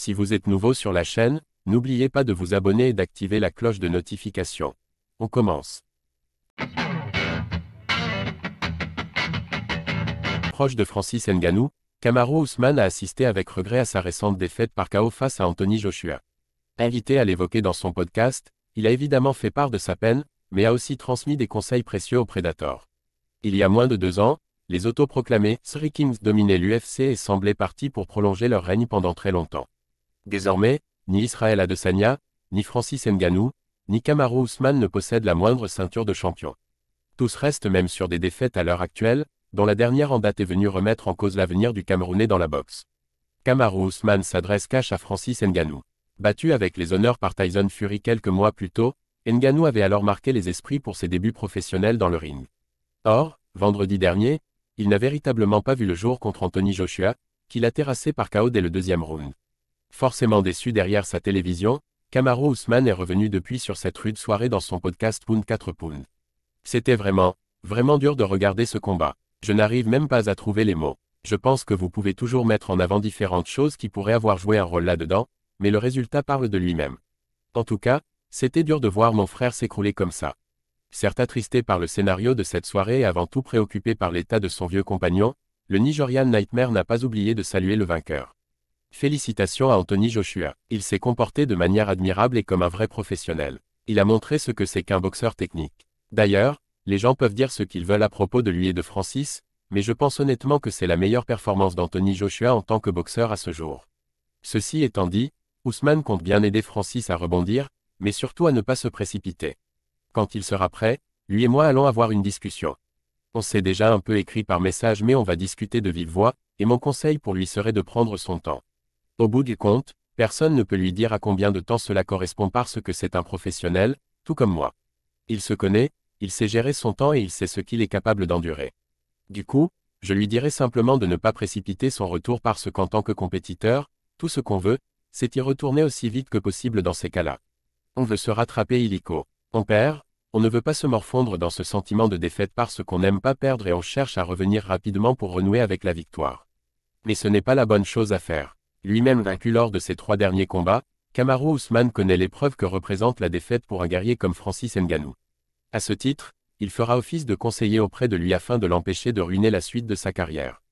Si vous êtes nouveau sur la chaîne, n'oubliez pas de vous abonner et d'activer la cloche de notification. On commence. Proche de Francis Ngannou, Kamaru Usman a assisté avec regret à sa récente défaite par KO face à Anthony Joshua. Invité à l'évoquer dans son podcast, il a évidemment fait part de sa peine, mais a aussi transmis des conseils précieux aux prédateurs. Il y a moins de 2 ans, les autoproclamés Three Kings dominaient l'UFC et semblaient partis pour prolonger leur règne pendant très longtemps. Désormais, ni Israel Adesanya, ni Francis Ngannou, ni Kamaru Usman ne possèdent la moindre ceinture de champion. Tous restent même sur des défaites à l'heure actuelle, dont la dernière en date est venue remettre en cause l'avenir du Camerounais dans la boxe. Kamaru Usman s'adresse cash à Francis Ngannou. Battu avec les honneurs par Tyson Fury quelques mois plus tôt, Ngannou avait alors marqué les esprits pour ses débuts professionnels dans le ring. Or, vendredi dernier, il n'a véritablement pas vu le jour contre Anthony Joshua, qu'il a terrassé par KO dès le deuxième round. Forcément déçu derrière sa télévision, Kamaru Usman est revenu depuis sur cette rude soirée dans son podcast Pound 4 Pound. C'était vraiment dur de regarder ce combat. Je n'arrive même pas à trouver les mots. Je pense que vous pouvez toujours mettre en avant différentes choses qui pourraient avoir joué un rôle là-dedans, mais le résultat parle de lui-même. En tout cas, c'était dur de voir mon frère s'écrouler comme ça. Certes attristé par le scénario de cette soirée et avant tout préoccupé par l'état de son vieux compagnon, le Nigerian Nightmare n'a pas oublié de saluer le vainqueur. Félicitations à Anthony Joshua. Il s'est comporté de manière admirable et comme un vrai professionnel. Il a montré ce que c'est qu'un boxeur technique. D'ailleurs, les gens peuvent dire ce qu'ils veulent à propos de lui et de Francis, mais je pense honnêtement que c'est la meilleure performance d'Anthony Joshua en tant que boxeur à ce jour. Ceci étant dit, Usman compte bien aider Francis à rebondir, mais surtout à ne pas se précipiter. Quand il sera prêt, lui et moi allons avoir une discussion. On s'est déjà un peu écrit par message mais on va discuter de vive voix, et mon conseil pour lui serait de prendre son temps. Au bout du compte, personne ne peut lui dire à combien de temps cela correspond parce que c'est un professionnel, tout comme moi. Il se connaît, il sait gérer son temps et il sait ce qu'il est capable d'endurer. Du coup, je lui dirais simplement de ne pas précipiter son retour parce qu'en tant que compétiteur, tout ce qu'on veut, c'est y retourner aussi vite que possible dans ces cas-là. On veut se rattraper illico. On perd, on ne veut pas se morfondre dans ce sentiment de défaite parce qu'on n'aime pas perdre et on cherche à revenir rapidement pour renouer avec la victoire. Mais ce n'est pas la bonne chose à faire. Lui-même vaincu lors de ses 3 derniers combats, Kamaru Usman connaît l'épreuve que représente la défaite pour un guerrier comme Francis Ngannou. À ce titre, il fera office de conseiller auprès de lui afin de l'empêcher de ruiner la suite de sa carrière.